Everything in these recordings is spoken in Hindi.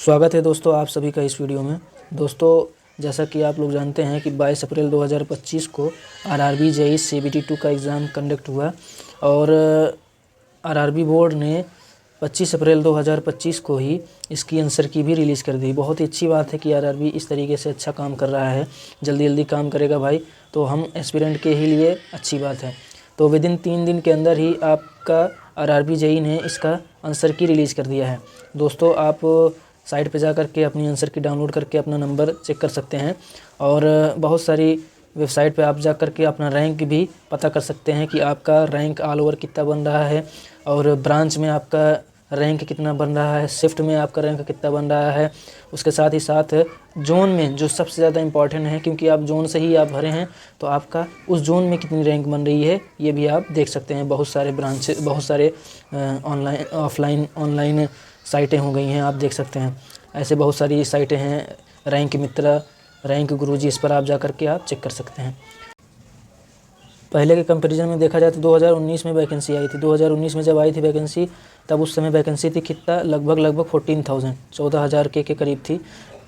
स्वागत है दोस्तों आप सभी का इस वीडियो में। दोस्तों जैसा कि आप लोग जानते हैं कि 22 अप्रैल 2025 को आरआरबी जेईई सीबीटी 2 का एग्ज़ाम कंडक्ट हुआ और आरआरबी बोर्ड ने 25 अप्रैल 2025 को ही इसकी आंसर की भी रिलीज़ कर दी। बहुत ही अच्छी बात है कि आरआरबी इस तरीके से अच्छा काम कर रहा है, जल्दी जल्दी काम करेगा भाई, तो हम एस्पिरेंट के ही लिए अच्छी बात है। तो विदिन 3 दिन के अंदर ही आपका आरआरबी जेईई ने इसका आंसर की रिलीज़ कर दिया है। दोस्तों आप साइट पे जा कर के अपनी आंसर की डाउनलोड करके अपना नंबर चेक कर सकते हैं और बहुत सारी वेबसाइट पे आप जा कर के अपना रैंक भी पता कर सकते हैं कि आपका रैंक ऑल ओवर कितना बन रहा है और ब्रांच में आपका रैंक कितना बन रहा है, शिफ्ट में आपका रैंक कितना बन रहा है। उसके साथ ही साथ जोन में जो सबसे ज़्यादा इम्पॉर्टेंट है, क्योंकि आप जोन से ही आप भरे हैं, तो आपका उस जोन में कितनी रैंक बन रही है ये भी आप देख सकते हैं। बहुत सारे ब्रांच, बहुत सारे ऑनलाइन ऑफलाइन साइटें हो गई हैं, आप देख सकते हैं। ऐसे बहुत सारी साइटें हैं, रैंक मित्रा, रैंक गुरुजी, इस पर आप जा कर के आप चेक कर सकते हैं। पहले के कंपैरिजन में देखा जाए तो 2019 में वैकेंसी आई थी। 2019 में जब आई थी वैकेंसी, तब उस समय वैकेंसी थी कितना, लगभग 14,000 के करीब थी।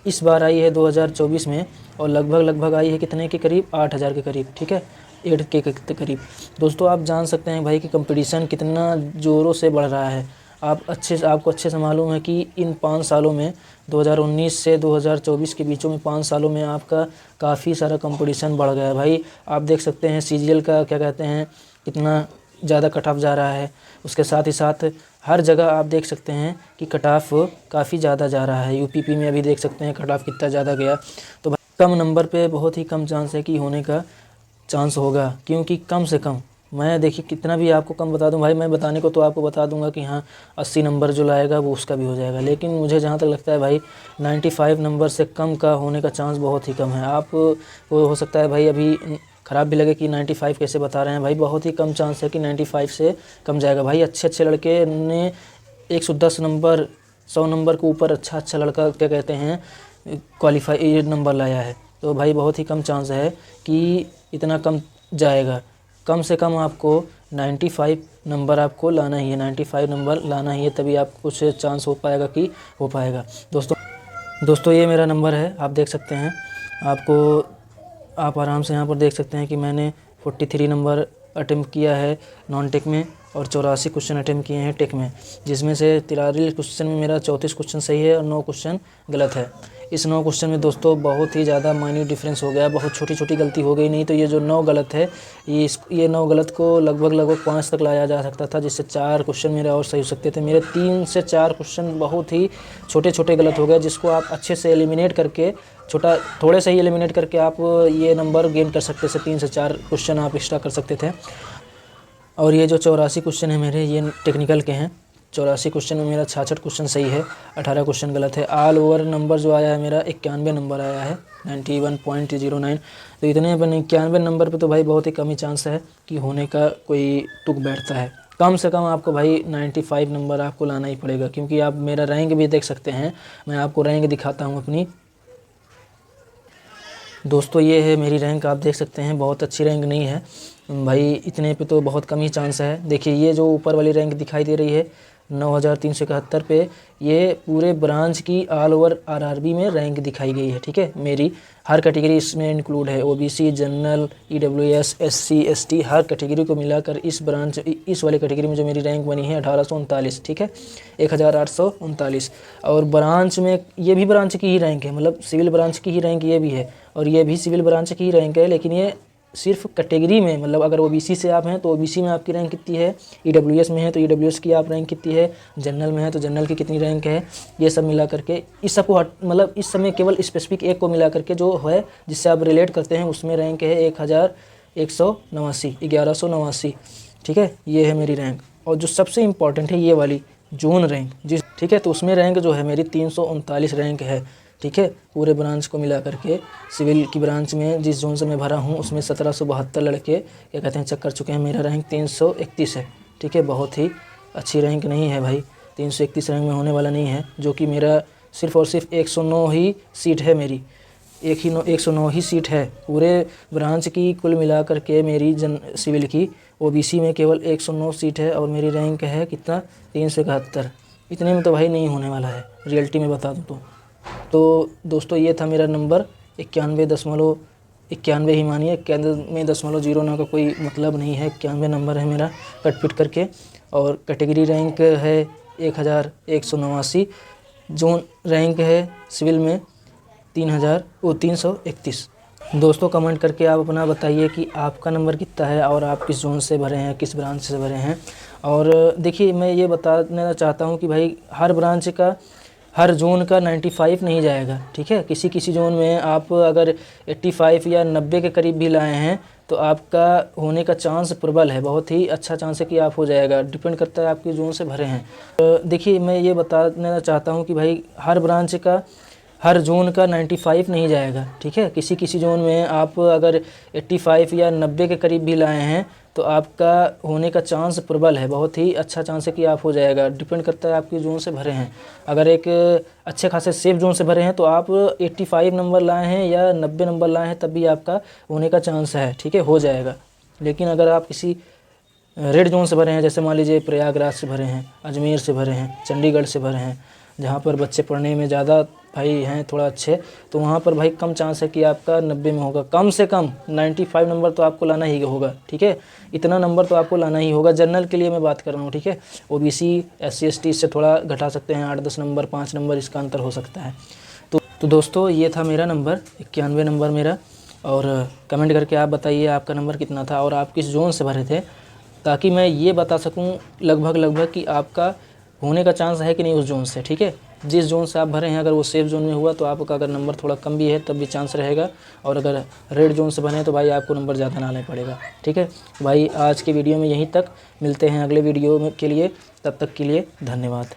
इस बार आई है 2024 में और लगभग आई है कितने के करीब, 8,000 के करीब, ठीक है, 8K के करीब। दोस्तों आप जान सकते हैं भाई कि कंपटीशन कितना ज़ोरों से बढ़ रहा है। आपको अच्छे से मालूम है कि इन 5 सालों में 2019 से 2024 के बीचों में 5 सालों में आपका काफ़ी सारा कंपटीशन बढ़ गया है भाई। आप देख सकते हैं सीजीएल का क्या कहते हैं कितना ज़्यादा कट ऑफ जा रहा है। उसके साथ ही साथ हर जगह आप देख सकते हैं कि कट ऑफ काफ़ी ज़्यादा जा रहा है। यूपीपी में अभी देख सकते हैं कट ऑफ कितना ज़्यादा गया। तो भाई कम नंबर पे बहुत ही कम चांस है कि होने का चांस होगा, क्योंकि कम से कम, मैं देखिए कितना भी आपको कम बता दूं भाई, मैं बताने को तो आपको बता दूंगा कि हाँ 80 नंबर जो लाएगा वो उसका भी हो जाएगा, लेकिन मुझे जहाँ तक लगता है भाई 95 नंबर से कम का होने का चांस बहुत ही कम है। आप वो हो सकता है भाई अभी ख़राब भी लगे कि 95 कैसे बता रहे हैं भाई, बहुत ही कम चांस है कि 95 से कम जाएगा भाई। अच्छे लड़के ने 110 नंबर, 100 नंबर के ऊपर अच्छा लड़का क्या कहते हैं क्वालिफाई नंबर लाया है। तो भाई बहुत ही कम चांस है कि इतना कम जाएगा। कम से कम आपको 95 नंबर आपको लाना ही है, 95 नंबर लाना ही है, तभी आपको कुछ चांस हो पाएगा कि हो पाएगा। दोस्तों ये मेरा नंबर है, आप देख सकते हैं। आप आराम से यहाँ पर देख सकते हैं कि मैंने 43 नंबर अटेम्प्ट किया है नॉन टेक में और 84 क्वेश्चन अटेम्प्ट किए हैं टेक में, जिसमें से 43 क्वेश्चन में मेरा 34 क्वेश्चन सही है और 9 क्वेश्चन गलत है। इस 9 क्वेश्चन में दोस्तों बहुत ही ज़्यादा माइन्यूट डिफरेंस हो गया, बहुत छोटी गलती हो गई, नहीं तो ये जो 9 गलत है, ये 9 गलत को लगभग 5 तक लाया जा सकता था, जिससे 4 क्वेश्चन मेरे और सही हो सकते थे। मेरे 3 से 4 क्वेश्चन बहुत ही छोटे गलत हो गए, जिसको आप अच्छे से एलिमिनेट करके, थोड़े से ही एलिमिनेट करके आप ये नंबर गेन कर सकते थे। 3 से 4 क्वेश्चन आप एक्स्ट्रा कर सकते थे। और ये जो 84 क्वेश्चन है मेरे, ये टेक्निकल के हैं। 84 क्वेश्चन में मेरा 66 क्वेश्चन सही है, 18 क्वेश्चन गलत है। ऑल ओवर नंबर जो आया है मेरा 91 नंबर आया है, 91.09। तो इतने 91 नंबर पे तो भाई बहुत ही कम ही चांस है कि होने का कोई तुक बैठता है। कम से कम आपको भाई 95 नंबर आपको लाना ही पड़ेगा, क्योंकि आप मेरा रैंक भी देख सकते हैं। मैं आपको रैंक दिखाता हूँ अपनी। दोस्तों ये है मेरी रैंक, आप देख सकते हैं, बहुत अच्छी रैंक नहीं है भाई, इतने पे तो बहुत कम ही चांस है। देखिए ये जो ऊपर वाली रैंक दिखाई दे रही है 9371 पे, ये पूरे ब्रांच की ऑल ओवर आरआरबी में रैंक दिखाई गई है, ठीक है। मेरी हर कैटेगरी इसमें इंक्लूड है, OBC, general, EWS, SC, ST, हर कैटेगरी को मिलाकर इस वाली कैटेगरी में जो मेरी रैंक बनी है 1839, ठीक है, 1839। और ब्रांच में ये भी ब्रांच की ही रैंक है, मतलब सिविल ब्रांच की ही रैंक ये भी है, और ये भी सिविल ब्रांच की ही रैंक है, लेकिन ये सिर्फ कैटेगरी में, मतलब अगर ओबीसी से आप हैं तो ओबीसी में आपकी रैंक कितनी है, ईडब्ल्यूएस में है तो ईडब्ल्यूएस की आप रैंक कितनी है, जनरल में है तो जनरल की कितनी रैंक है, ये सब मिला करके इस सबको मतलब इस समय केवल स्पेसिफिक एक को मिला करके जो है जिससे आप रिलेट करते हैं उसमें रैंक है 1189, ठीक है, ये है मेरी रैंक। और जो सबसे इम्पॉर्टेंट है ये वाली जोन रैंक, ठीक है, तो उसमें रैंक जो है मेरी 339 रैंक है, ठीक है। पूरे ब्रांच को मिला करके सिविल की ब्रांच में जिस जोन से मैं भरा हूँ उसमें 1772 लड़के क्या कहते हैं चेक कर चुके हैं। मेरा रैंक 331 है, ठीक है, बहुत ही अच्छी रैंक नहीं है भाई, 331 रैंक में होने वाला नहीं है, जो कि मेरा सिर्फ़ और सिर्फ 109 ही सीट है मेरी, 109 ही सीट है पूरे ब्रांच की कुल मिला करके। मेरी सिविल की ओबीसी में केवल 109 सीट है और मेरी रैंक है कितना, 371, इतने में तो भाई नहीं होने वाला है, रियलिटी में बता दूँ तो दोस्तों ये था मेरा नंबर 91 ही मानिए, 91.09 का कोई मतलब नहीं है, 91 नंबर है मेरा कट पिट करके। और कैटेगरी रैंक है 1189, जोन रैंक है सिविल में 331। दोस्तों कमेंट करके आप अपना बताइए कि आपका नंबर कितना है और आप किस जोन से भरे हैं, किस ब्रांच से भरे हैं। और देखिए मैं ये बताना चाहता हूँ कि भाई हर ब्रांच का, हर जोन का 95 नहीं जाएगा, ठीक है। किसी किसी जोन में आप अगर 85 या 90 के करीब भी लाए हैं तो आपका होने का चांस प्रबल है, बहुत ही अच्छा चांस है कि आप हो जाएगा, डिपेंड करता है आपके जोन से भरे हैं। देखिए मैं ये बताना चाहता हूँ कि भाई हर ब्रांच का, हर जोन का 95 नहीं जाएगा, ठीक है। किसी किसी जोन में आप अगर 85 या 90 के करीब भी लाए हैं तो आपका होने का चांस प्रबल है, बहुत ही अच्छा चांस है कि आप हो जाएगा, डिपेंड करता है आपके जोन से भरे हैं। अगर एक अच्छे खासे सेफ जोन से भरे हैं तो आप 85 नंबर लाए हैं या 90 नंबर लाए हैं तब भी आपका होने का चांस है, ठीक है, हो जाएगा। लेकिन अगर आप किसी रेड जोन से भरे हैं, जैसे मान लीजिए प्रयागराज से भरे हैं, अजमेर से भरे हैं, चंडीगढ़ से भरे हैं, जहाँ पर बच्चे पढ़ने में ज़्यादा भाई हैं थोड़ा अच्छे, तो वहाँ पर भाई कम चांस है कि आपका 90 में होगा। कम से कम 95 नंबर तो आपको लाना ही होगा, ठीक है, इतना नंबर तो आपको लाना ही होगा। जनरल के लिए मैं बात कर रहा हूँ, ठीक है। OBC SC ST इससे थोड़ा घटा सकते हैं, 8-10 नंबर 5 नंबर इसका अंतर हो सकता है। तो दोस्तों ये था मेरा नंबर 91 नंबर मेरा। और कमेंट करके आप बताइए आपका नंबर कितना था और आप किस जोन से भरे थे, ताकि मैं ये बता सकूं लगभग कि आपका होने का चांस है कि नहीं उस जोन से, ठीक है। जिस जोन से आप भरे हैं अगर वो सेफ जोन में हुआ तो आपका अगर नंबर थोड़ा कम भी है तब भी चांस रहेगा, और अगर रेड जोन से भरे हैं तो भाई आपको नंबर ज़्यादा ना लेना पड़ेगा, ठीक है भाई। आज के वीडियो में यहीं तक, मिलते हैं अगले वीडियो में के लिए, तब तक के लिए धन्यवाद।